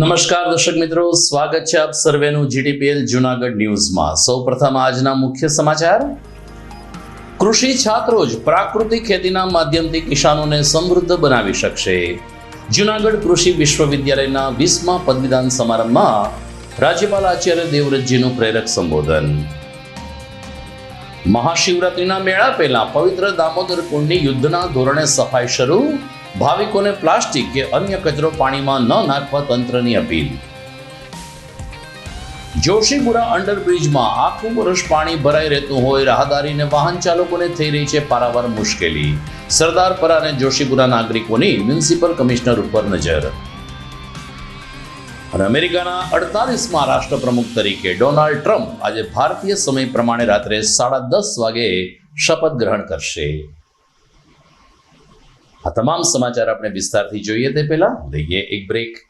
નમસ્કાર દર્શક મિત્રો, સ્વાગત છે આપ સર્વેનું જીટીપીએલ જૂનાગઢ ન્યૂઝમાં। સૌપ્રથમ આજના મુખ્ય સમાચાર। કૃષિ છાત્રો જ પ્રાકૃતિક ખેતીના માધ્યમથી કિસાનોને સમૃદ્ધ બનાવી શકશે। જૂનાગઢ કૃષિ વિશ્વવિદ્યાલયના 20મા પદવીદાન સમારંભમાં રાજ્યપાલ આચાર્ય દેવવ્રતજીનું પ્રેરક સંબોધન। મહાશિવરાત્રિના મેળા પહેલા પવિત્ર દામોદર કુંડની યુદ્ધના ધોરણે સફાઈ શરૂ। ભાવિકોને પ્લાસ્ટિક કે અન્ય કચરો પાણીમાં ન નાખવા તંત્રની અપીલ। જોશીપુરા અંડરબ્રિજમાં આખું વર્ષ પાણી ભરાઈ રહેતું હોય રાહદારીને વાહન ચાલકોને થઈ રહી છે પારાવાર મુશ્કેલી। સરદારપરા અને જોશીપુરા નાગરિકોની મ્યુનિસિપલ કમિશનર ઉપર નજર। અને અમેરિકાના 48મા રાષ્ટ્રપ્રમુખ તરીકે ડોનાલ્ડ ટ્રમ્પ આજે ભારતીય સમય પ્રમાણે રાત્રે 10:30 વાગે શપથ ગ્રહણ કરશે। આ તમામ સમાચાર આપણે વિસ્તારથી જોઈએ તે પહેલા લઈએ એક break.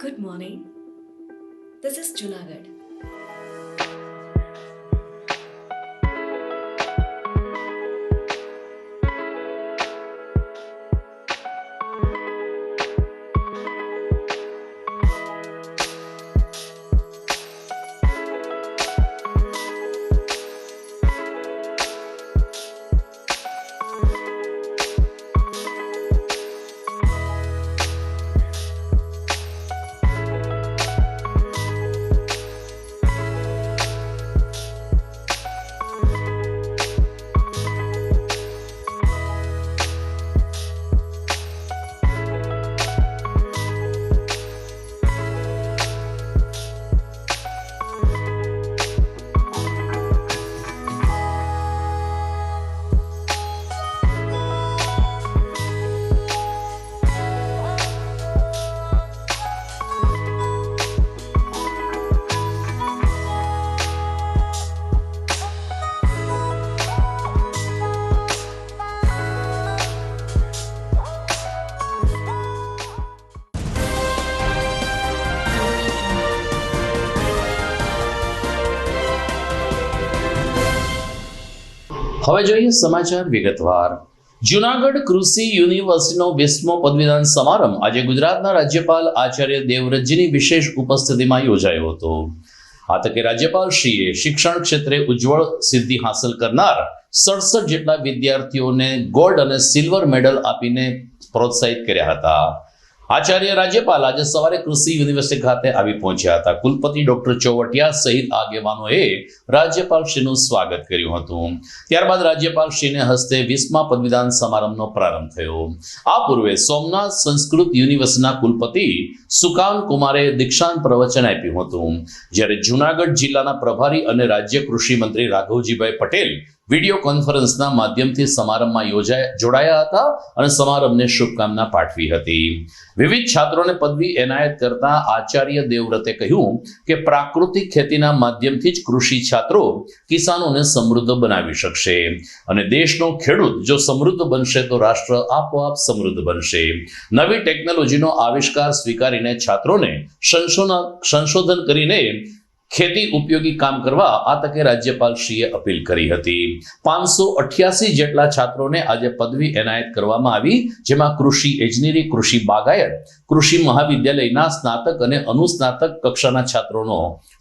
Good morning. This is Junagadh. હવે જોઈએ સમાચાર વિગતવાર। જૂનાગઢ કૃષિ યુનિવર્સિટીનો 20મો પદવીદાન સમારંભ આજે ગુજરાતના રાજ્યપાલ આચાર્ય દેવવ્રતજીની વિશેષ ઉપસ્થિતિમાં યોજાયો હતો। આ તકે રાજ્યપાલશ્રીએ શિક્ષણ ક્ષેત્રે ઉજ્જવળ સિદ્ધિ હાંસલ કરનાર 67 જેટલા વિદ્યાર્થીઓને ગોલ્ડ અને સિલ્વર મેડલ આપીને પ્રોત્સાહિત કર્યા હતા। આચાર્ય રાજ્યપાલ આજે સવારે કૃષિ યુનિવર્સિટી ખાતે આવી પહોંચ્યા હતા. કુલપતિ ડોક્ટર ચોવટિયા સહિત આગેવાનોએ રાજ્યપાલશ્રીનું સ્વાગત કર્યું હતું. ત્યારબાદ રાજ્યપાલશ્રીને હસ્તે 20મા પદવીદાન સમારંભનો પ્રારંભ થયો. આ પૂર્વે સોમનાથ સંસ્કૃત યુનિવર્સિટીના કુલપતિ સુકાન કુમારે દીક્ષાંત પ્રવચન આપ્યું હતું. જ્યારે જૂનાગઢ જિલ્લાના પ્રભારી અને રાજ્ય કૃષિ મંત્રી રાઘવજીભાઈ પટેલ વિડીયો કોન્ફરન્સના માધ્યમથી સમારંભમાં જોડાયા હતા અને સમારંભને શુભકામના પાઠવી હતી. વિવિધ છાત્રોને પદવી એનાયત કરતા આચાર્ય દેવવ્રતે કહ્યું કે પ્રાકૃતિક ખેતીના માધ્યમથી જ કૃષિ છાત્રો કિસાનોને સમૃદ્ધ બનાવી શકશે અને દેશનો ખેડૂત જો સમૃદ્ધ બનશે તો રાષ્ટ્ર આપોઆપ સમૃદ્ધ બનશે. નવી ટેકનોલોજીનો આવિષ્કાર સ્વીકારીને છાત્રોને સંશોધન કરીને ખેતી ઉપયોગી કામ કરવા આ તકે રાજ્યપાલશ્રીએ અપીલ કરી હતી. 588 જેટલા છાત્રોને આજે પદવી એનાયત કરવામાં આવી, જેમાં કૃષિ એન્જિનિયરિંગ, કૃષિ બાગાયત, કૃષિ મહાવિદ્યાલયના સ્નાતક અને અનુસ્નાતક કક્ષાના છાત્રોનો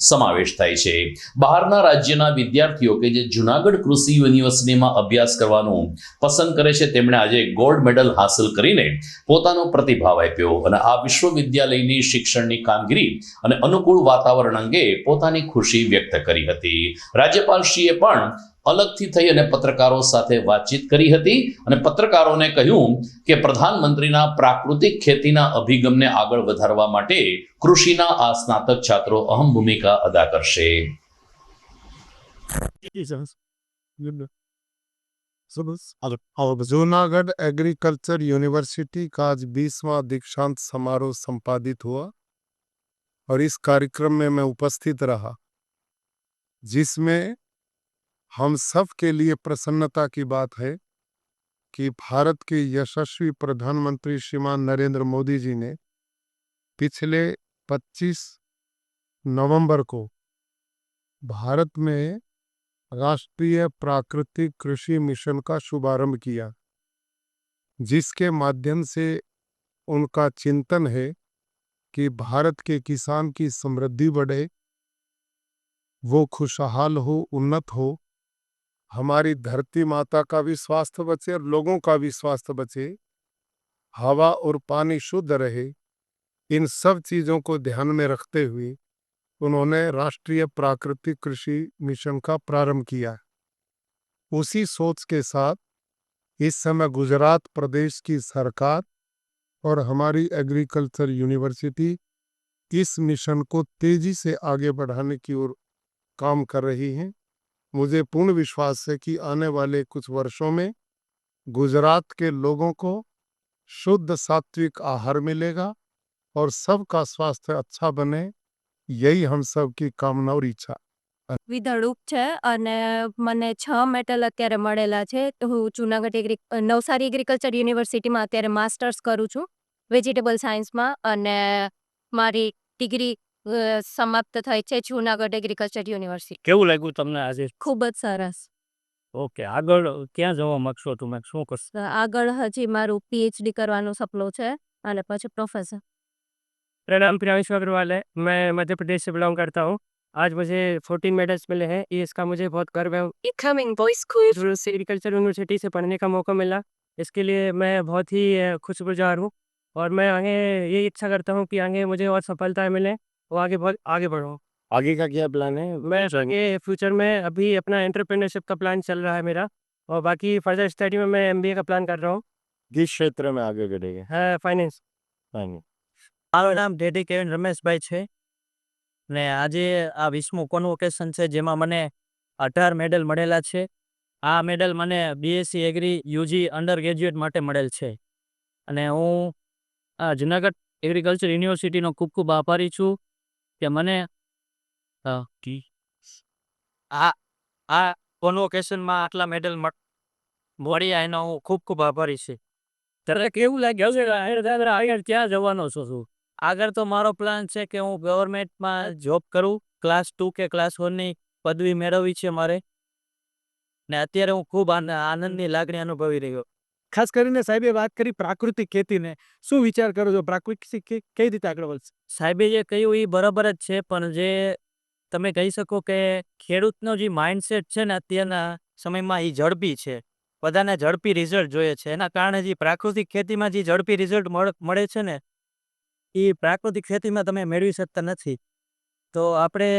સમાવેશ થાય છે. બહારના રાજ્યના વિદ્યાર્થીઓ કે જે જૂનાગઢ કૃષિ યુનિવર્સિટીમાં અભ્યાસ કરવાનું પસંદ કરે છે તેમણે આજે ગોલ્ડ મેડલ હાંસલ કરીને પોતાનો પ્રતિભાવ આપ્યો અને આ વિશ્વવિદ્યાલયની શિક્ષણની કામગીરી અને અનુકૂળ વાતાવરણ અંગે પોતાની ખુશી વ્યક્ત કરી હતી. રાજ્યપાલશ્રીએ પણ અલગથી થઈ અને પત્રકારો સાથે વાતચીત કરી હતી અને પત્રકારોને કહ્યું કે પ્રધાનમંત્રીના પ્રાકૃતિક ખેતીના અભિગમને આગળ વધારવા માટે કૃષિના આ સ્નાતક છાત્રો અહમ ભૂમિકા અદા કરશે. जूनागढ़ एग्रीकल्चर यूनिवर्सिटी का आज 20वां दीक्षांत समारोह संपादित हुआ और इस कार्यक्रम में मैं उपस्थित रहा, जिसमें हम सब के लिए प्रसन्नता की बात है कि भारत के यशस्वी प्रधानमंत्री श्रीमान नरेंद्र मोदी जी ने पिछले 25 नवंबर को भारत में राष्ट्रीय प्राकृतिक कृषि मिशन का शुभारंभ किया, जिसके माध्यम से उनका चिंतन है कि भारत के किसान की समृद्धि बढ़े, वो खुशहाल हो, उन्नत हो, हमारी धरती माता का भी स्वास्थ्य बचे और लोगों का भी स्वास्थ्य बचे, हवा और पानी शुद्ध रहे। इन सब चीज़ों को ध्यान में रखते हुए उन्होंने राष्ट्रीय प्राकृतिक कृषि मिशन का प्रारंभ किया। उसी सोच के साथ इस समय गुजरात प्रदेश की सरकार और हमारी एग्रीकल्चर यूनिवर्सिटी इस मिशन को तेजी से आगे बढ़ाने की ओर काम कर रही हैं। मुझे पूर्ण विश्वास है कि आने वाले कुछ वर्षों में गुजरात के लोगों को शुद्ध सात्विक आहार मिलेगा और सबका स्वास्थ्य अच्छा बने, यही हम सब की कामना और ઈચ્છા. વિધળુપ છે અને મને 6 મેડલ અત્યારે મળેલા છે. હું જૂનાગઢ નવસારી એગ્રીકલ્ચર યુનિવર્સિટીમાં અત્યારે માસ્ટર્સ કરું છું વેજીટેબલ સાયન્સમાં અને મારી ડિગ્રી સમાપ્ત થઈ છે જૂનાગઢ એગ્રીકલ્ચર યુનિવર્સિટી. કેવું લાગ્યું તમને આજે? ખૂબ જ સરસ. ઓકે, આગળ ક્યાં જવા માંગશો તમે, શું કરશો? આગળ હજી મારું પીએચડી કરવાનું સપનું છે અને પછી પ્રોફેસર. मेरा नाम प्रियांशु अग्रवाल है, मैं मध्य प्रदेश से बिलोंग करता हूँ. आज मुझे 14 मेडल्स मिले हैं, ये इसका मुझे बहुत गर्व है. Incoming voice quiz. Agriculture university से पढ़ने का मौका मिला, इसके लिए मैं बहुत ही खुशगुजार हूँ और मैं आगे ये इच्छा करता हूँ कि आगे मुझे और सफलताएं मिलें और आगे बहुत आगे बढ़ूँ. आगे का क्या प्लान है? मैं आगे फ्यूचर में अभी अपना एंटरप्रेन्योरशिप का प्लान चल रहा है मेरा, और बाकी फर्दर स्टडी में मैं MBA का प्लान कर रहा हूँ. किस क्षेत्र में आगे बढ़ेंगे? है फाइनेंस. મારું નામ ડેડી કેવિન રમેશભાઈ છે ને આજે આ 20મું કોન્વોકેશન છે જેમાં મને 18 મેડલ મળેલા છે. આ મેડલ મને BSc agri UG undergraduate માટે મળેલ છે અને હું જૂનાગઢ એગ્રીકલ્ચર યુનિવર્સિટીનો ખૂબ ખૂબ આભારી છું કે મને આ કોન્વોકેશનમાં આટલા મેડલ મળ્યા, એનો હું ખૂબ ખૂબ આભારી છું. ત્યારે કેવું લાગ્યું છે આગળ ક્યાં જવાનો છો શું? આગળ તો મારો પ્લાન છે કે હું ગવર્મેન્ટમાં જોબ કરું, ક્લાસ 2 કે ક્લાસ 1ની પદવી મેળવવી છે મારે ને અત્યારે હું ખૂબ આનંદની લાગણી અનુભવી રહ્યો. ખાસ કરીને સાહેબે વાત કરી પ્રાકૃતિક ખેતીને, શું વિચાર કરો છો પ્રાકૃતિક કઈ રીતે આગળ વધશે? સાહેબે જે કહ્યું એ બરાબર જ છે, પણ જે તમે કહી શકો કે ખેડૂતનો જે માઇન્ડસેટ છે ને અત્યારના સમયમાં એ ઝડપી છે, બધાને ઝડપી રિઝલ્ટ જોઈએ છે. એના કારણે જે પ્રાકૃતિક ખેતીમાં જે ઝડપી રિઝલ્ટ મળે છે ને એ પ્રાકૃતિક ખેતીમાં તમે મેળવી શકતા નથી. તો આપણે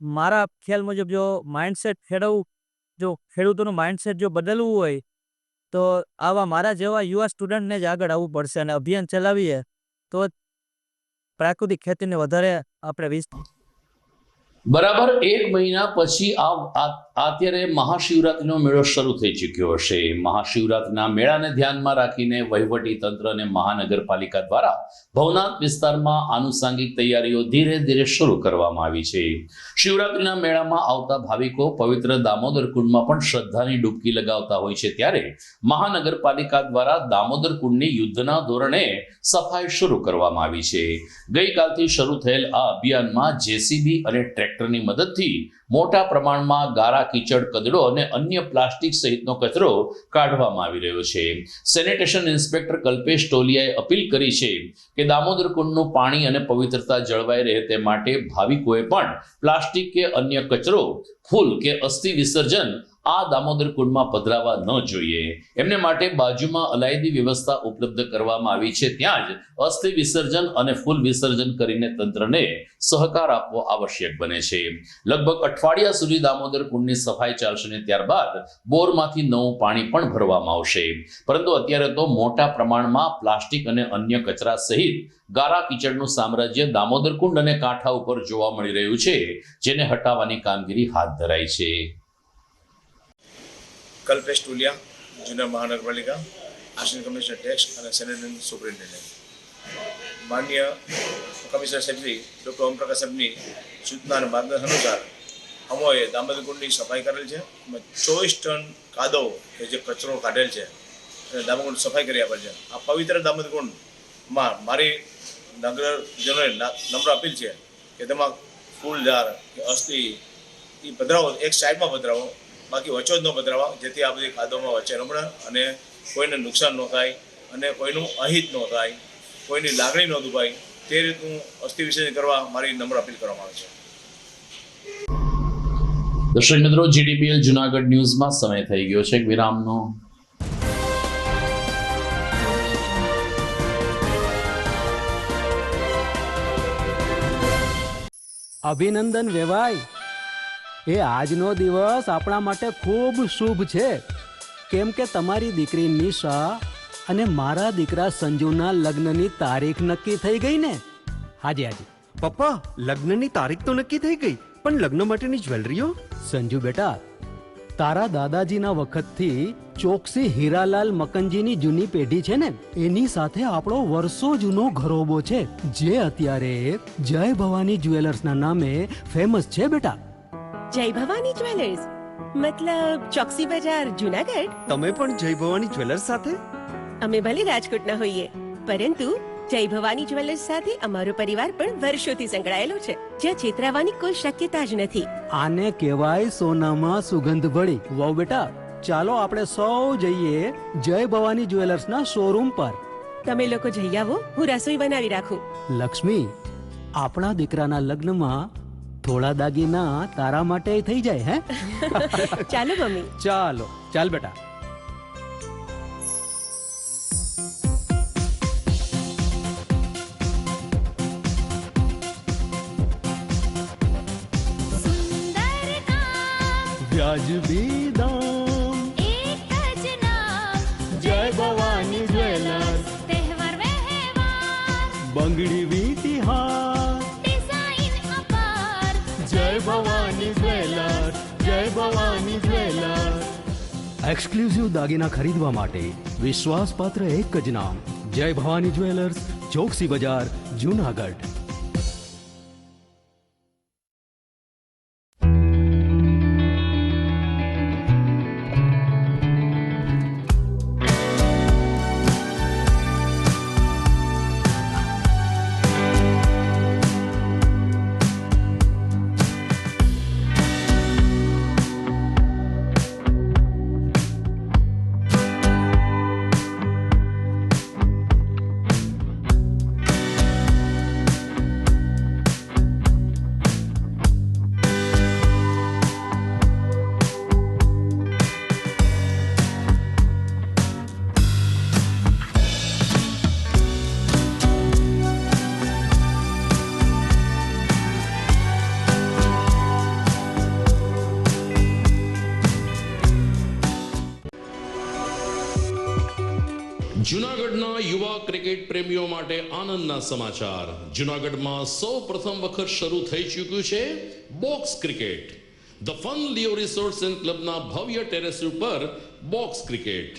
મારા ખ્યાલ મુજબ જો ખેડૂતોનું માઇન્ડસેટ જો બદલવું હોય તો આવા મારા જેવા યુવા સ્ટુડન્ટને જ આગળ આવવું પડશે અને અભિયાન ચલાવીએ તો જ પ્રાકૃતિક ખેતીને વધારે આપણે બરાબર 1 મહિના પછી અત્યારે મહાશિવરાત્રીનો મેળો શરૂ થઈ ચૂક્યો હશે. મહાશિવરાત્રીના મેળાને ધ્યાનમાં રાખીને વહીવટી તંત્ર અને મહાનગરપાલિકા દ્વારા ભવનાથ વિસ્તારમાં આનુષાંગિક તૈયારીઓ ધીરે ધીરે શરૂ કરવામાં આવી છે. શિવરાત્રીના મેળામાં આવતા ભાવિકો પવિત્ર દામોદર કુંડમાં પણ શ્રદ્ધાની ડૂબકી લગાવતા હોય છે, ત્યારે મહાનગરપાલિકા દ્વારા દામોદર કુંડની યુદ્ધના ધોરણે સફાઈ શરૂ કરવામાં આવી છે. ગઈકાલથી શરૂ થયેલ આ અભિયાનમાં જેસીબી અને ટ્રેક્ટરની મદદથી મોટા પ્રમાણમાં ગારા, કીચડ, કચરો અને અન્ય પ્લાસ્ટિક સહિતનો કચરો કાઢવામાં આવી રહ્યો છે. સેનિટેશન ઇન્સ્પેક્ટર કલ્પેશ ટોલિયાએ અપીલ કરી છે કે દામોદર કુંડનું પાણી અને પવિત્રતા જળવાઈ રહે તે માટે ભાવિકોએ પણ પ્લાસ્ટિક કે અન્ય કચરો, ફૂલ કે અસ્થિ વિસર્જન આ દામોદર કુંડમાં પધરાવા ન જોઈએ. એમને માટે બાજુમાં અલાયદી વ્યવસ્થા ઉપલબ્ધ કરવામાં આવી છે, ત્યાં જ અસ્થિ વિસર્જન અને ફૂલ વિસર્જન કરીને તંત્રને સહકાર આપવો આવશ્યક બને છે. લગભગ અઠવાડિયા સુધી દામોદર કુંડની સફાઈ ચાલશે અને ત્યારબાદ બોરમાંથી નવું પાણી પણ ભરવામાં આવશે. પરંતુ અત્યારે તો મોટા પ્રમાણમાં પ્લાસ્ટિક અને અન્ય કચરા સહિત ગારા કીચડનું સામ્રાજ્ય દામોદર કુંડ અને કાંઠા ઉપર જોવા મળી રહ્યું છે, જેને હટાવવાની કામગીરી હાથ ધરાઈ છે. કલ્પેશ ટોલિયા, જુનિયર મહાનગરપાલિકા, આસિસ્ટન્ટ કમિશનર ટેક્સ અને સેનેટરી સુપરિન્ટેન્ડન્ટ. માન્ય કમિશનર સેક્રેટરી ડૉક્ટર ઓમપ્રકાશ સાહેબની સૂચના અને માર્ગદર્શન અનુસાર અમોએ દામોદર કુંડની સફાઈ કરેલ છે. 24 ટન કાદવ કે જે કચરો કાઢેલ છે અને દામોદર કુંડ સફાઈ કરી આપેલ છે. આ પવિત્ર દામોદર કુંડમાં મારી નગરજનોને નમ્ર અપીલ છે કે તેમાં ફૂલ ઝાડ કે અસ્થિ એ પધરાવો, એક સાઈડમાં પધરાવો, બાકી વચ્ચો જ ન પધરાવા, જેથી આ બધી ખાદોમાં વચ્ચે ન પડે અને કોઈને નુકસાન ન થાય અને કોઈનું અહિત ન થાય, કોઈની લાગણી ન દુભાય, તે રીતનું અસ્થિ વિસર્જન કરવા મારી નમ્ર અપીલ કરવામાં આવે છે. દર્શક મિત્રો, જીડીપીએલ જુનાગઢ ન્યૂઝમાં સમય થઈ ગયો છે વિરામનો. અભિનંદન વેવાય, એ આજનો દિવસ આપણા માટે ખૂબ શુભ છે, કેમ કે તમારી દીકરી નિશા અને મારા દીકરા સંજુના લગ્નની તારીખ નક્કી થઈ ગઈ ને. હાજી હાજી પપ્પા, લગ્નની તારીખ તો નક્કી થઈ ગઈ, પણ લગ્ન માટેની જ્વેલરીઓ? સંજુ બેટા, તારા દાદાજીના વખતથી ચોકસી હીરાલાલ મકનજીની જૂની પેઢી છે ને, એની સાથે આપણો વર્ષો જૂનો ઘરોબો છે, જે અત્યારે જય ભવાની જ્વેલર્સના નામે ફેમસ છે બેટા. જય ભવાની જ્વેલર્સ મતલબ ચોકસી બજાર, જુનાગઢ? તમે પણ જય ભવાની જ્વેલર્સ સાથે? અમે ભલે રાજકોટના હોઈએ, પરંતુ જય ભવાની જ્વેલર્સ સાથે અમારો પરિવાર પણ વર્ષોથી સંકળાયેલો છે, જ્યાં છેતરાવાની કોઈ શક્યતા જ નથી. આને કહેવાય સોનામાં સુગંધ ભળી. વહુ બેટા, ચાલો આપણે સૌ જઈએ જય ભવાની જ્વેલર્સના શોરૂમ પર. તમે લોકો જઈ આવો, હું રસોઈ બનાવી રાખું. લક્ષ્મી, આપણા દીકરાના લગ્નમાં થોડા દાગીના તારા માટે થઈ જાય. હે ચાલો મમ્મી. ચાલો ચાલ બેટા. વ્યાજબી દામ, એક જ નામ, જય ભવાની જ્વેલર્સ. તહેવાર વ્યવહાર, બંગડી વીટી હાર, ડિઝાઇન અપાર, જય ભવાની જ્વેલર્સ, જય ભવાની જ્વેલર્સ. એક્સક્લુઝિવ દાગીના ખરીદવા માટે વિશ્વાસપાત્ર એક જ નામ, જય ભવાની જ્વેલર્સ, ચોકસી બજાર, જુનાગઢ. યુવા ક્રિકેટ પ્રેમીઓ માટે આનંદના સમાચાર. જૂનાગઢમાં સૌ પ્રથમ વખત શરૂ થઈ ચૂક્યું છે box cricket. The fun Leo resorts and ક્લબના ભવ્ય ટેરેસ ઉપર બોક્સ ક્રિકેટ.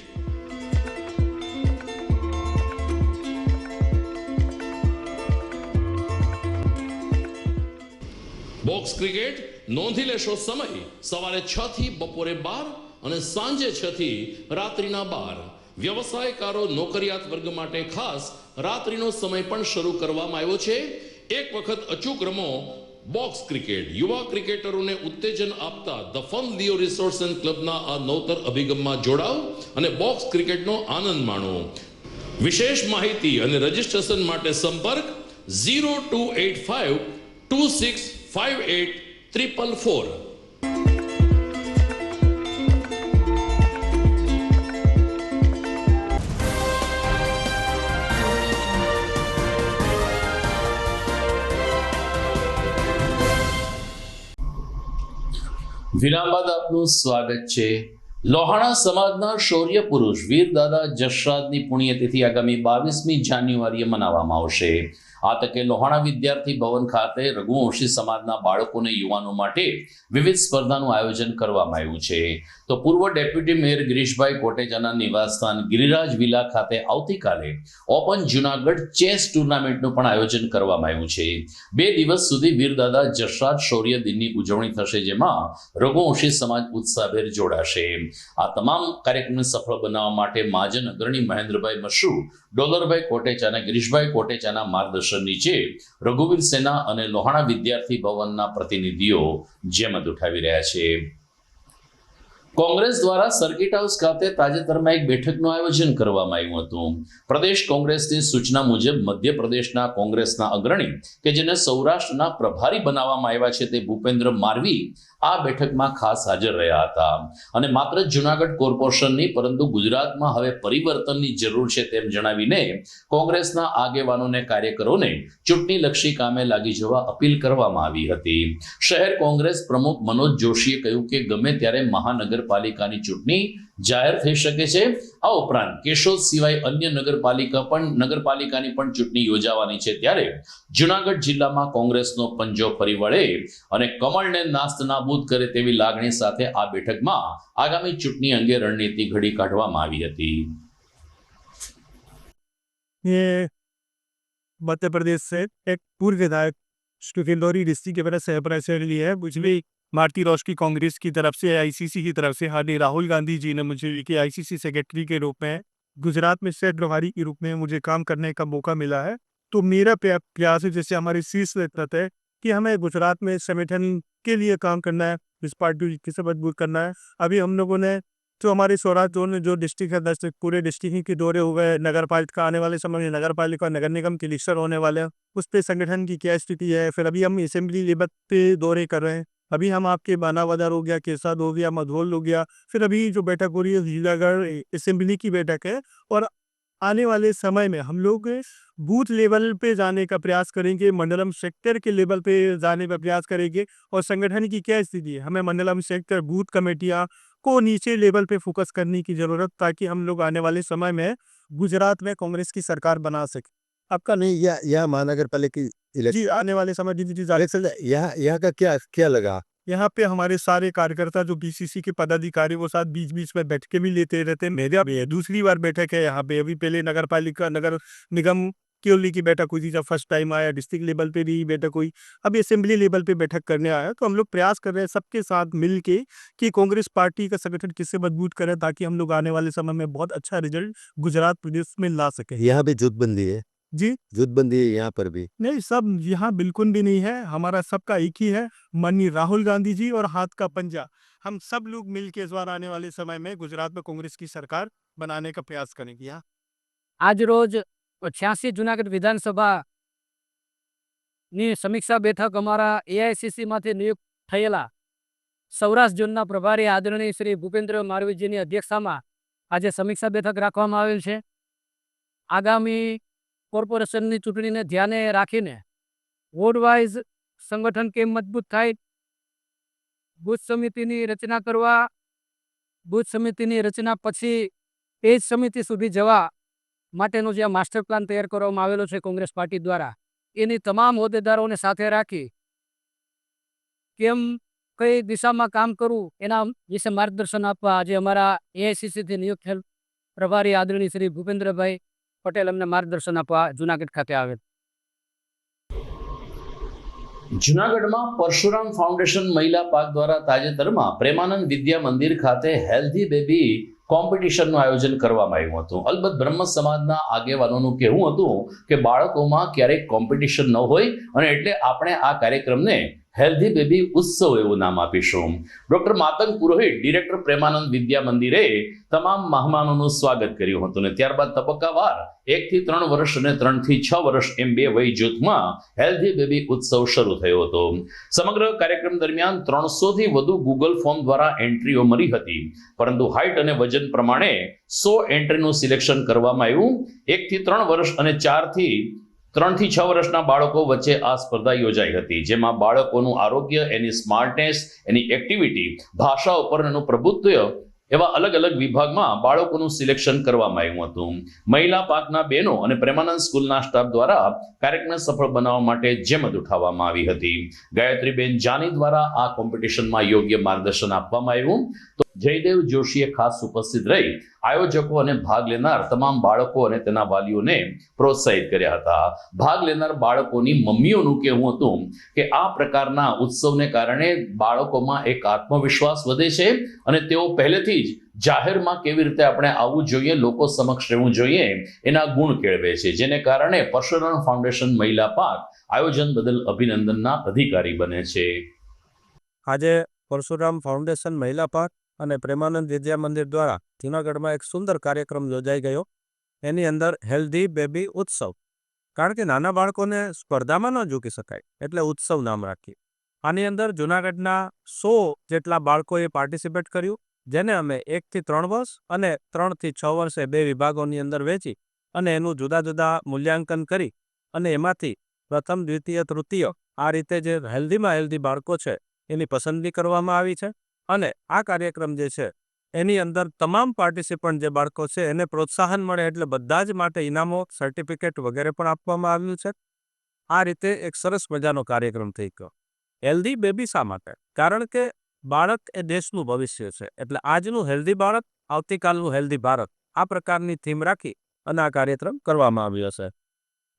બોક્સ ક્રિકેટ નોંધી લેશો સમય સવારે 6 થી બપોરે 12 અને સાંજે 6 થી રાત્રિના 12. વ્યવસાયકારો નોકરિયાત વર્ગ માટે ખાસ રાત્રિનો સમય પણ શરૂ કરવામાં આવ્યો છે. એક વખત અચૂક રમો બોક્સ ક્રિકેટ. યુવા ક્રિકેટરોને ઉત્તેજન આપતા the fun Leo resorts and ક્લબના આ નવતર અભિગમમાં જોડાઓ અને બોક્સ ક્રિકેટનો આનંદ માણો. વિશેષ માહિતી અને રજીસ્ટ્રેશન માટે સંપર્ક 0285 2658 વિરામ બાદ આપનું સ્વાગત છે. લોહાણા સમાજના શૌર્ય પુરુષ વીર દાદા જશરાજની પુણ્યતિથિ આગામી 22મી જાન્યુઆરીએ મનાવવામાં આવશે. આ તકે લોહાણા વિદ્યાર્થી ભવન ખાતે રઘુવંશી સમાજના બાળકો અને યુવાનો માટે વિવિધ સ્પર્ધાનું આયોજન કરવામાં આવ્યું છે. તો પૂર્વ ડેપ્યુટી મેયર ગિરીશભાઈ કોટેચાના નિવાસસ્થાન ગિરિરાજ વિલા ખાતે આવતીકાલે ઓપન જૂનાગઢ ચેસ ટુર્નામેન્ટનું પણ આયોજન કરવામાં આવ્યું છે. 2 દિવસ સુધી વીરદાદા જશરાજ શૌર્ય દિનની ઉજવણી થશે, જેમાં રઘુવંશી સમાજ ઉત્સાહભેર જોડાશે. આ તમામ કાર્યક્રમને સફળ બનાવવા માટે મહાજન અગ્રણી મહેન્દ્રભાઈ મશરૂ, ડોલરભાઈ કોટેચાના ગિરીશભાઈ કોટેચાના માર્ગદર્શન નીચે રઘુવીર સેના અને લોહાણા વિદ્યાર્થી ભવનના પ્રતિનિધિઓ જેમત ઉઠાવી રહ્યા છે. કોંગ્રેસ દ્વારા સર્કિટ હાઉસ ખાતે તાજેતરમાં એક બેઠકનું આયોજન કરવામાં આવ્યું હતું. પ્રદેશ કોંગ્રેસની સૂચના મુજબ મધ્યપ્રદેશના કોંગ્રેસના અગ્રણી કે જેને સૌરાષ્ટ્રના પ્રભારી બનાવવામાં આવ્યા છે તે ભૂપેન્દ્ર મારવી આ બેઠકમાં ખાસ હાજર રહ્યા હતા અને માત્ર જૂનાગઢ કોર્પોરેશનની પરંતુ ગુજરાતમાં હવે પરિવર્તનની જરૂર છે તેમ જણાવીને કોંગ્રેસના આગેવાનોને કાર્યકરોને ચૂંટણીલક્ષી કામે લાગી જવા અપીલ કરવામાં આવી હતી. શહેર કોંગ્રેસ પ્રમુખ મનોજ જોશીએ કહ્યું કે ગમે ત્યારે મહાનગરપાલિકાની ચૂંટણી જાહેર થઈ શકે છે. આ ઉપરાંત કેશોદ સિવાય અન્ય નગરપાલિકાની પણ ચૂંટણી યોજાવાની છે, ત્યારે જૂનાગઢ જિલ્લામાં કોંગ્રેસનો પંજો ફરી વળે અને કમળને નાસ્ત નાબૂદ કરે તેવી લાગણી સાથે આ બેઠકમાં આગામી ચૂંટણી અંગે રણનીતિ ઘડી કાઢવામાં આવી હતી. ये मध्य प्रदेश से एक पूर्व विधायक जो किंदौरी डिस्ट्रिक्ट के मेरा प्रेसिडेंट लिए है, मुझे भी भारतीय राष्ट्रीय कांग्रेस की तरफ से आईसीसी की तरफ से हार्दिक राहुल गांधी जी ने मुझे आईसीसी सेक्रेटरी के रूप में गुजरात में शहर प्रभारी के रूप में मुझे काम करने का मौका मिला है. तो मेरा प्रयास है, जैसे हमारे शीर्ष नेतृत्व है, कि हमें गुजरात में संगठन के लिए काम करना है, इस पार्टी किसे मजबूत करना है. अभी हम लोगों ने जो हमारे सौराष्ट्र जोन में जो डिस्ट्रिक्ट है 10 पूरे डिस्ट्रिक्ट के दौरे हुए हैं. नगर पालिका आने वाले समय में नगर पालिका नगर निगम के इलेक्शन होने वाले हैं, उस पर संगठन की क्या स्थिति है. फिर अभी हम असेंबली लेवल पे दौरे कर रहे हैं. अभी हम आपके बानावादर हो गया, केसाद हो गया, मधोल हो गया. फिर अभी जो बैठक हो रही है हीरागढ़ असेंबली की बैठक है, और आने वाले समय में हम लोग बूथ लेवल पे जाने का प्रयास करेंगे, मंडलम सेक्टर के लेवल पे जाने का प्रयास करेंगे. और संगठन की क्या स्थिति है, हमें मंडलम सेक्टर बूथ कमेटियाँ को नीचे लेवल पे फोकस करने की जरूरत, ताकि हम लोग आने वाले समय में गुजरात में कांग्रेस की सरकार बना सके. आपका नहीं यह महानगर पालिका जी आने वाले समय यहाँ का क्या लगा? यहाँ पे हमारे सारे कार्यकर्ता जो बीसीसी के पदाधिकारी वो साथ बीच बीच में बैठ के भी लेते रहते हैं. मेरा भी है दूसरी बार बैठक है यहाँ पे. अभी पहले नगर पालिका नगर निगम केवली की बैठक हुई थी जब फर्स्ट टाइम आया. डिस्ट्रिक्ट लेवल पे भी बैठक हुई. अभी असेंबली लेवल पे बैठक करने आया. तो हम लोग प्रयास कर रहे हैं सबके साथ मिल के कि कांग्रेस पार्टी का संगठन किससे मजबूत करें, ताकि हम लोग आने वाले समय में बहुत अच्छा रिजल्ट गुजरात प्रदेश में ला सके. यहाँ भी जुटबंदी है जी, जुटबंदी है यहाँ पर भी नहीं, सब यहाँ बिल्कुल भी नहीं है. हमारा सबका एक ही है, माननीय राहुल गांधी जी और हाथ का पंजा. हम सब लोग मिल के इस बार आने वाले समय में गुजरात में कांग्रेस की सरकार बनाने का प्रयास करेंगे. यहाँ આજ રોજ 86 જુનાગઢ વિધાનસભા ની સમીક્ષા બેઠક અમારા એઆઈસીસી માંથી નિયુક્ત થયેલા સૌરાષ્ટ્ર ઝોનના પ્રભારી આદરણીય શ્રી ભૂપેન્દ્ર મારવીજીની અધ્યક્ષતામાં આજે સમીક્ષા બેઠક રાખવામાં આવેલ છે. આગામી કોર્પોરેશનની ચૂંટણીને ધ્યાને રાખીને વોર્ડ વાઇઝ સંગઠન કેમ મજબૂત થાય, બૂથ સમિતિની રચના કરવા, બૂથ સમિતિની રચના પછી પેજ સમિતિ સુધી જવા માટેનો જે માસ્ટર પ્લાન તૈયાર કરવામાં આવેલો છે કોંગ્રેસ પાર્ટી દ્વારા, એની તમામ હોદ્દેદારોને સાથે રાખી કેમ કઈ દિશામાં કામ કરવું એના વિશે માર્ગદર્શન આપવા આજે અમારા એઆઈસીસીથી નિયુક્ત થયેલ પ્રભારી આદરણીય શ્રી ભૂપેન્દ્રભાઈ પટેલ અમને માર્ગદર્શન આપવા જુનાગઢ ખાતે આવે. જુનાગઢમાં પરશુરામ ફાઉન્ડેશન મહિલા પાક દ્વારા તાજેતરમાં પ્રેમાનંદ વિદ્યા મંદિર ખાતે હેલ્ધી બેબી કોમ્પિટિશનનું આયોજન કરવામાં આવ્યું હતું. અલબત્ત બ્રહ્મ સમાજના આગેવાનોનું કહેવું હતું કે બાળકોમાં ક્યારેક કોમ્પિટિશન ન હોય અને એટલે આપણે આ કાર્યક્રમને હેલ્ધી બેબી ઉત્સવ એવું નામ આપીશું. ડોક્ટર માતંગ પુરોહિત, ડિરેક્ટર પ્રેમાનંદ વિદ્યા મંદિરે તમામ મહેમાનોનું સ્વાગત કર્યું હતું અને ત્યારબાદ તબક્કાવાર 1 થી 3 વર્ષ અને 3 થી 6 વર્ષ એમ 2 વય જૂથમાં હેલ્ધી બેબી ઉત્સવ શરૂ થયો હતો. સમગ્ર કાર્યક્રમ દરમિયાન 300 થી વધુ ગૂગલ ફોર્મ દ્વારા એન્ટ્રીઓ મળી હતી, પરંતુ હાઇટ અને વજન પ્રમાણે 100 એન્ટ્રીનું સિલેક્શન કરવામાં આવ્યું. 1 થી 3 વર્ષ અને 3 થી 6 વર્ષના બાળકો વચ્ચે આ સ્પર્ધા યોજાઈ હતી, જેમાં બાળકોનું આરોગ્ય, એની સ્માર્ટનેસ, એની એક્ટિવિટી, ભાષા ઉપર એનું પ્રભુત્વ એવા અલગ અલગ વિભાગમાં બાળકોનું સિલેક્શન કરવામાં આવ્યું હતું. મહિલા પાકના બહેનો અને પ્રેમાનંદ સ્કૂલના સ્ટાફ દ્વારા કાર્યક્રમને સફળ બનાવવા માટે જેમત ઉઠાવવામાં આવી હતી. ગાયત્રીબેન જાની દ્વારા આ કોમ્પિટિશનમાં યોગ્ય માર્ગદર્શન આપવામાં આવ્યું. તો જયદેવ જોશીએ ખાસ ઉપસ્થિત રહી આયોજકો અને ભાગ લેનાર તમામ બાળકો અને તેના વાલીઓને પ્રોત્સાહિત કર્યા હતા. ભાગ લેનાર બાળકોની મમ્મીઓનું કહેવું હતું કે આ પ્રકારના ઉત્સવને કારણે બાળકોમાં એક આત્મવિશ્વાસ વધે છે અને તેઓ પહેલેથી જ જાહેરમાં કેવી રીતે આપણે આવવું જોઈએ, લોકો સમક્ષ રહેવું જોઈએ, એના ગુણ કેળવે છે, જેને કારણે પરશુરામ ફાઉન્ડેશન મહિલા પાક આયોજન બદલ અભિનંદનના અધિકારી બને છે. આજે પરશુરામ ફાઉન્ડેશન મહિલા પાક અને પ્રેમાનંદ વિદ્યા મંદિર દ્વારા જૂનાગઢમાં એક સુંદર કાર્યક્રમ યોજાઈ ગયો. એની અંદર હેલ્ધી બેબી ઉત્સવ, કારણ કે નાના બાળકોને સ્પર્ધામાં ન ઝૂકી શકાય એટલે ઉત્સવ નામ રાખ્યું. આની અંદર જૂનાગઢના 100 જેટલા બાળકોએ પાર્ટિસિપેટ કર્યું, જેને અમે 1 થી 3 વર્ષ અને 3 થી 6 વર્ષે 2 વિભાગોની અંદર વેચી અને એનું જુદા જુદા મૂલ્યાંકન કરી અને એમાંથી પ્રથમ, દ્વિતીય, તૃતીય આ રીતે જે હેલ્ધી બાળકો છે એની પસંદગી કરવામાં આવી છે. અને આ કાર્યક્રમ જે છે એની અંદર તમામ પાર્ટિસિપન્ટ જે બાળકો છે એને પ્રોત્સાહન મળે એટલે બધા જ માટે ઇનામો, સર્ટિફિકેટ વગેરે પણ આપવામાં આવ્યું છે. આ રીતે એક સરસ મજાનો કાર્યક્રમ થઈ ગયો. હેલ્ધી બેબી શા માટે? કારણ કે બાળક એ દેશનું ભવિષ્ય છે, એટલે આજનું હેલ્ધી બાળક, આવતીકાલનું હેલ્ધી ભારત, આ પ્રકારની થીમ રાખી અને આ કાર્યક્રમ કરવામાં આવ્યો છે.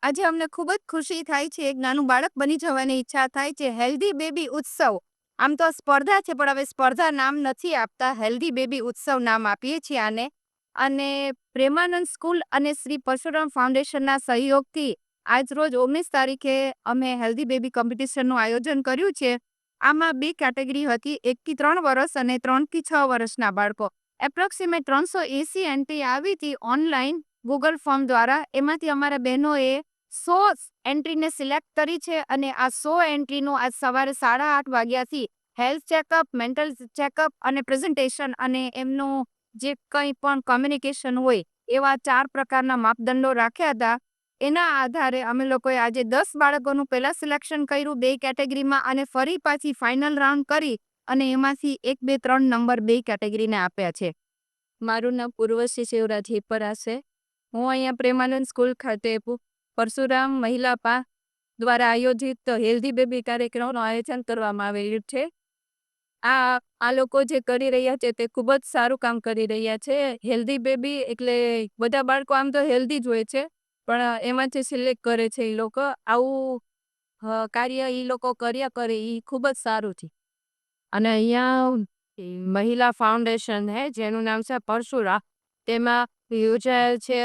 આજે અમને ખૂબ જ ખુશી થાય છે. એક નાનું બાળક બની જવાની ઈચ્છા થાય છે. હેલ્ધી બેબી ઉત્સવ, આમ તો સ્પર્ધા છે પણ હવે સ્પર્ધા નામ નથી આપતા, હેલ્ધી બેબી ઉત્સવ નામ આપીએ છીએ આને. અને પ્રેમાનંદ સ્કૂલ અને શ્રી પરશુરામ ફાઉન્ડેશનના સહયોગથી આજ રોજ 19 તારીખે અમે હેલ્ધી બેબી કોમ્પિટિશનનું આયોજન કર્યું છે. આમાં 2 કેટેગરી હતી, 1 થી 3 વર્ષ અને 3 થી 6 વર્ષના બાળકો. એપ્રોક્સિમેટ 380 એન્ટ્રી આવી હતી ઓનલાઈન ગૂગલ ફોર્મ દ્વારા. એમાંથી અમારા બહેનોએ 100 એન્ટ્રીને સિલેક્ટ કરી છે અને આ 100 એન્ટ્રીનું આજ સવારે 8:30 વાગ્યાથી હેલ્થ ચેકઅપ, મેન્ટલ ચેકઅપ અને પ્રેઝન્ટેશન અને એમનું જે કંઈ પણ કોમ્યુનિકેશન હોય એવા 4 પ્રકારના માપદંડો રાખ્યા હતા. એના આધારે અમે લોકોએ આજે 10 બાળકોનું પહેલાં સિલેક્શન કર્યું 2 કેટેગરીમાં અને ફરી પાછી ફાઇનલ રાઉન્ડ કરી અને એમાંથી 1, 2, 3 નંબર 2 કેટેગરીને આપ્યા છે. મારું નામ પૂર્વશ્રી શિવરાજ હિપરા છે. હું અહીંયા પ્રેમાનંદ સ્કૂલ ખાતે પરશુરામ મહિલા પાક દ્વારા આયોજિત હેલ્ધી બેબી કાર્યક્રમનું આયોજન કરવામાં આવેલું છે. આ લોકો જે કરી રહ્યા છે તે ખૂબ જ સારું કામ કરી રહ્યા છે. હેલ્ધી બેબી એટલે બધા બાળકો આમ તો હેલ્ધી જ હોય છે, પણ એમાંથી સિલેક્ટ કરે છે એ લોકો. આવું કાર્ય એ લોકો કર્યા કરે એ ખૂબ જ સારું છે. અને અહીંયા મહિલા ફાઉન્ડેશન હે જેનું નામ છે પરશુરામ, તેમાં યોજાયેલ છે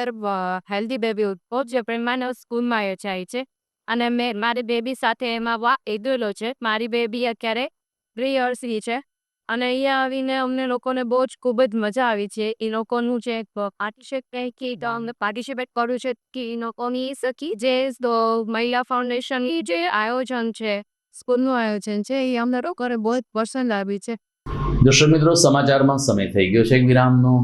હેલ્ધી બેબી ઉત્સવ જે પ્રેમાનંદ સ્કૂલમાં યોજાય છે. અને મેં મારી બેબી સાથે એમાં લીધેલો છે. મારી બેબી અત્યારે 3 વર્ષની છે અને અહીંયા આવીને અમને લોકોને બહુ જ ખૂબ જ મજા આવી છે. એ લોકોનું જે પાર્ટિસિપેટ કર્યું છે કે એ લોકોની સખી જે મહિલા ફાઉન્ડેશન જે આયોજન છે, સ્કૂલનું આયોજન છે, એ અમને લોકોને બહુ જ પસંદ આવી છે. દર્શક મિત્રો, સમાચારમાં સમય થઈ ગયો છે એક વિરામનો.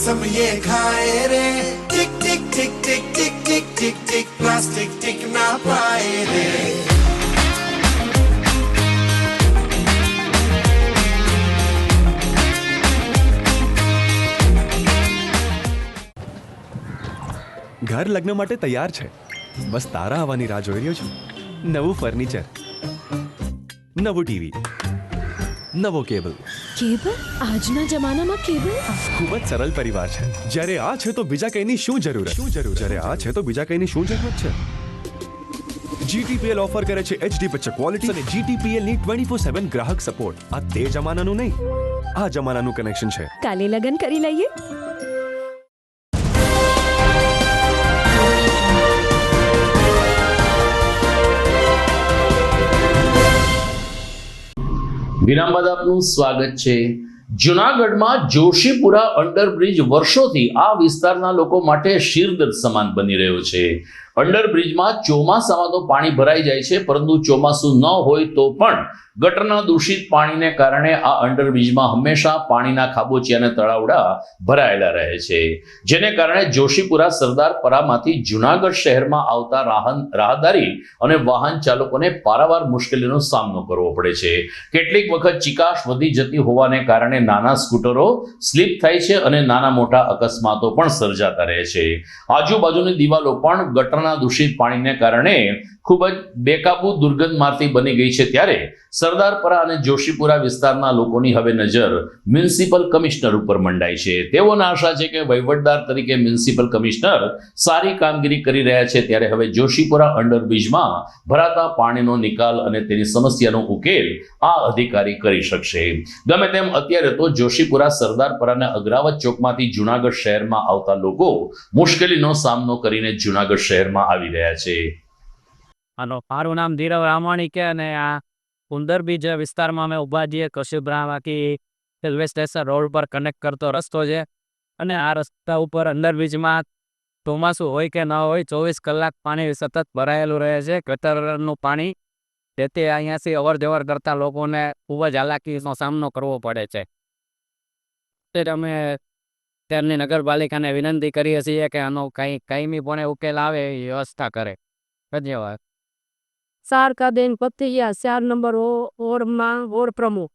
सब ये खाए रे टिक टिक टिक टिक टिक टिक टिक टिक प्लास्टिक टिक ना पाए रे ઘર લગ્ન માટે તૈયાર છે, બસ તારા આવવાની રાહ જોઈ રહ્યો છું. નવું ફર્નિચર, નવું ટીવી, નવો કેબલ. કેબલ? આજના જમાનામાં કેબલ? ખૂબ જ સરળ પરિવાર છે. જ્યારે આ છે તો બીજા કંઈની શું જરૂર? જ્યારે આ છે તો બીજા કંઈની શું જરૂરત છે? GTPL ઓફર કરે છે HD પિક્ચર ક્વોલિટી અને GTPL ની 24/7 ગ્રાહક સપોર્ટ. આ તે જમાનાનું નહીં, આ જમાનાનું કનેક્શન છે. કાલે લગન કરી લઈએ. વિરામ બાદ આપનું સ્વાગત છે. જુનાગઢમાં જોશીપુરા અંડરબ્રિજ વર્ષોથી આ વિસ્તારના લોકો માટે શિરદર્દ સમાન બની રહ્યો છે. અંડરબ્રિજમાં ચોમાસામાં તો પાણી ભરાઈ જાય છે, પરંતુ ચોમાસું ન હોય તો પણ ગટરના દૂષિત પાણીને કારણે આ અંડરબ્રિજમાં હંમેશા પાણીના ખાબોચિયા અને તળાવડા ભરાયેલા રહે છે, જેને કારણે જોશીપુરા સરદારપરામાંથી જુનાગઢ શહેરમાં આવતા રાહદારી અને વાહન ચાલકોને પારાવાર મુશ્કેલીનો સામનો કરવો પડે છે. કેટલીક વખત ચિકાશ વધી જતી હોવાને કારણે નાના સ્કૂટરો સ્લીપ થાય છે અને નાના મોટા અકસ્માતો પણ સર્જાતા રહે છે. આજુબાજુની દિવાલો પણ ગટરના દૂષિત પાણીને કારણે ખૂબ જ બેકાબુ દુર્ગંધ મારતી બની ગઈ છે. ત્યારે સરદારપરા અને જોશીપુરા વિસ્તારના લોકોની હવે નજર મ્યુનિસિપલ કમિશનર ઉપર મંડાઈ છે. તેઓને આશા છે કે વહીવટદાર તરીકે મ્યુનિસિપલ કમિશનર સારી કામગીરી કરી રહ્યા છે, ત્યારે હવે જોશીપુરા અંડરબ્રિજમાં ભરાતા પાણીનો નિકાલ અને તેની સમસ્યાનો ઉકેલ આ અધિકારી કરી શકશે. ગમે તેમ અત્યારે તો જોશીપુરા સરદારપરાના અગ્રાવત ચોકમાંથી જુનાગઢ શહેરમાં આવતા લોકો મુશ્કેલીનો સામનો કરીને જુનાગઢ શહેરમાં આવી રહ્યા છે. મારું નામ ધીરવ રામાણી કે અને આ અંડરબ્રિજ વિસ્તારમાં અમે ઊભા છીએ. કશુબ્રામાંથી રેલવે સ્ટેશન રોડ પર કનેક્ટ કરતો રસ્તો છે અને આ રસ્તા ઉપર અંડરબ્રિજમાં ચોમાસું હોય કે ન હોય 24 કલાક પાણી સતત ભરાયેલું રહે છે. ગટરનું પાણી, જેથી અહીંયાથી અવર જવર કરતા લોકોને ખૂબ જ હાલાકીનો સામનો કરવો પડે છે. તે અમે ત્યારની નગરપાલિકાને વિનંતી કરીએ છીએ કે આનો કંઈ કાયમીપણે ઉકેલ આવે એ વ્યવસ્થા કરે. ધન્યવાદ. સારકાબેન પતિયા 4 નંબર વોર્ડમાં વોર્ડ પ્રમુખ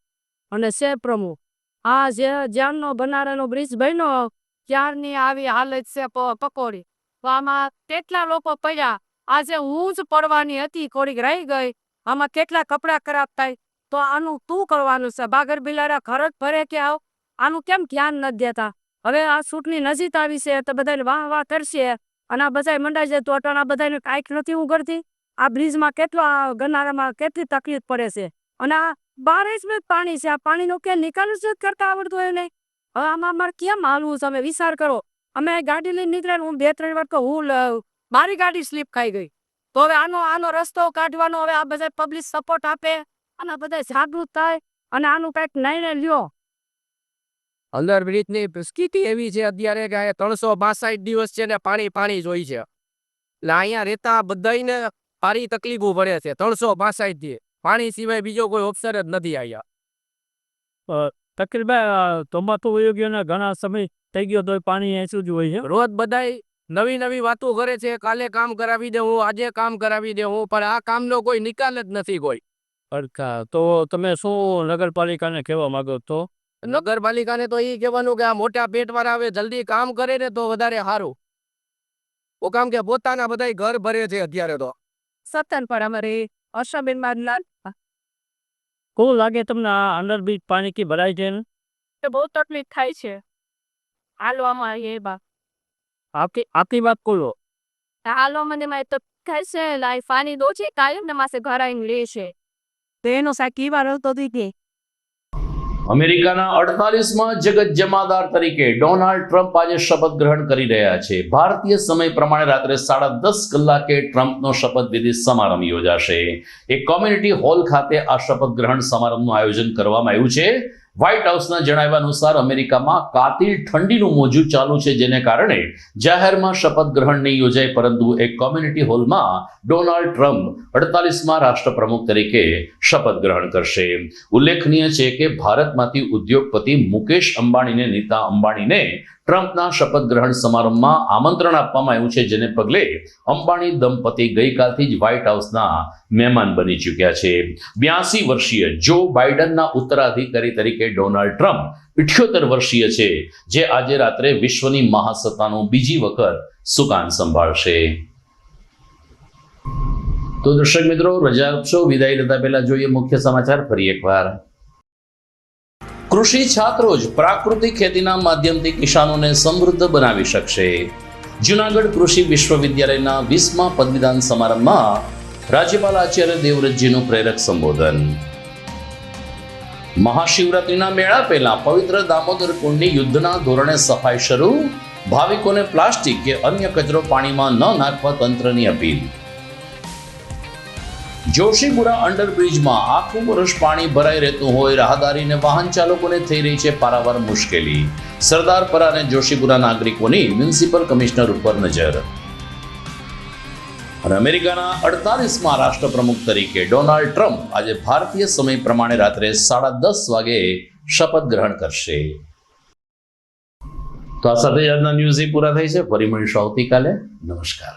અને શહેર પ્રમુખ. આ જે જ્યારનો બનારાનો બ્રિજ બન્યો ત્યારની આવી હાલત છે પકોડી. તો આમાં કેટલા લોકો પડ્યા. આજે હું જ પડવાની હતી, થોડીક રહી ગઈ. આમાં કેટલા કપડાં ખરાબ થાય. તો આનું શું કરવાનું છે? બાગર બિલાડા ઘર જ ભરે કે આવ, આનું કેમ ધ્યાન નથી દેતા? હવે આ ચૂંટણી નજીક આવી છે તો બધાને વાહ કરશે અને આ બધા મંડાઈ જાય તો અટાણા બધાને કાંઈક નથી ઉગડતી. આ બ્રિજમાં કેટલા ગનારામાં કેટલી તકલીફ પડે છે અને આ 12 ઇંચ પાણી છે. આ પાણીનો કે નિકાલ જ કરતા આવડતું હોય નહીં. હવે આમાં અમારે કેમ હાલવું છે? અમે વિચાર કરો. અમે ગાડી લઈને નીકળ્યા, હું 2-3 વાર કહું મારી ગાડી સ્લીપ ખાઈ ગઈ. તો હવે આનો રસ્તો કાઢવાનો, હવે આ બધા પબ્લિક સપોર્ટ આપે અને બધા જાગૃત થાય અને આનું કંઈક નિર્ણય લ્યો. અંડરબ્રિજની સ્થિતિ એવી છે અત્યારે કે 362 દિવસ છે ને પાણી જોઈ છે. એટલે અહીંયા રહેતા બધાને સારી તકલીફો પડે છે. 362 દી પાણી સિવાય બીજો કોઈ ઓપ્શન જ નથી અહીંયા. તકરીબન ચોમાસું વયું ગયું ને ઘણા સમય થઈ ગયો તો પાણી એસું જ હોય છે. રોજ બધાય નવી વાતો કરે છે. કાલે કામ કરાવી દે હું, આજે કામ કરાવી દે હું, પણ આ કામનો કોઈ નિકાલ જ નથી કોઈ. અડકા તો તમે શું નગરપાલિકાને કહેવા માંગો? તો નગરપાલિકાને તો એ કહેવાનું કે આ મોટા પેટવાળા હવે જલ્દી કામ કરે ને તો વધારે સારું. કામ કે પોતાના બધા ઘર ભરે છે અત્યારે તો. સત્તન પર અમારે અશાબેન મારલાલ કોણ લાગે તમને આ અંડરબ્રિજ પાણી કી ભરાય છે ને? બહુ તકલીફ થાય છે હાલવામાં. એ બાત આપકી બાત બોલો. હાલો મને તો થાય છે લાઈ પાણી દો છે કાયમ ને માસે ઘર આવીને લે છે. તો એનો સાકી વાર તો દીધી. અમેરિકાના 48માં જગત જમાદાર તરીકે ડોનાલ્ડ ટ્રમ્પ આજે શપથ ગ્રહણ કરી રહ્યા છે. ભારતીય સમય પ્રમાણે રાત્રે 10:30 કલાકે ટ્રમ્પનો શપથવિધિ સમારંભ યોજાશે. એક કોમ્યુનિટી હોલ ખાતે આ શપથ ગ્રહણ સમારંભનું આયોજન કરવામાં આવ્યું છે. વ્હાઇટ હાઉસના જણાવ્યા અનુસાર અમેરિકામાં કાતિલ ઠંડીનું મોજું ચાલુ છે, જેને કારણે જાહેરમાં શપથ ગ્રહણ નહીં યોજાય, પરંતુ એક કોમ્યુનિટી હોલમાં ડોનાલ્ડ ટ્રમ્પ 48માં રાષ્ટ્રપ્રમુખ તરીકે શપથ ગ્રહણ કરશે. ઉલ્લેખનીય છે કે ભારતમાંથી ઉદ્યોગપતિ મુકેશ અંબાણીને નીતા અંબાણીને ટ્રમ્પના શપથ ગ્રહણ સમારંભમાં આમંત્રણ આપવામાં આવ્યું છે, જેને પગલે અંબાણી દંપતી ગઈકાલથી જ વ્હાઇટ હાઉસના મહેમાન બની ચૂક્યા છે. 82 વર્ષીય જો બાઇડનના ઉત્તરાધિકારી તરીકે ડોનાલ્ડ ટ્રમ્પ 78 વર્ષીય છે, જે આજે રાત્રે વિશ્વની મહાસત્તાનું બીજી વખત સુકાન સંભાળશે. તો દર્શક મિત્રો, રજા આપશો. વિદાય લેતા પહેલા જોઈએ મુખ્ય સમાચાર ફરી એકવાર. કૃષિ છાત્રો જ પ્રાકૃતિક ખેતીના માધ્યમથી કિસાનોને સમૃદ્ધ બનાવી શકશે. જૂનાગઢ કૃષિ વિશ્વવિદ્યાલયના 20મા પદવીદાન સમારંભમાં રાજ્યપાલ આચાર્ય દેવવ્રતજીનું પ્રેરક સંબોધન. મહાશિવરાત્રિના મેળા પહેલા પવિત્ર દામોદર કુંડની યુદ્ધના ધોરણે સફાઈ શરૂ. ભાવિકોને પ્લાસ્ટિક કે અન્ય કચરો પાણીમાં ન નાખવા તંત્રની અપીલ. જોશીપુરા અંડરબ્રિજમાં આખું વર્ષ પાણી ભરાઈ રહેતું હોય, રાહદારીને વાહન ચાલકોને થઈ રહી છે પારાવાર મુશ્કેલી. સરદારપરા અને જોશીપુરા નાગરિકોની મ્યુનિસિપલ કમિશનર ઉપર નજર. અને અમેરિકાના 48મા રાષ્ટ્રપ્રમુખ તરીકે ડોનાલ્ડ ટ્રમ્પ આજે ભારતીય સમય પ્રમાણે રાત્રે 10:30 વાગે શપથ ગ્રહણ કરશે. તો આ સાથે આજના ન્યૂઝ પૂરા થાય છે. ફરી મળીશું આવતીકાલે. નમસ્કાર.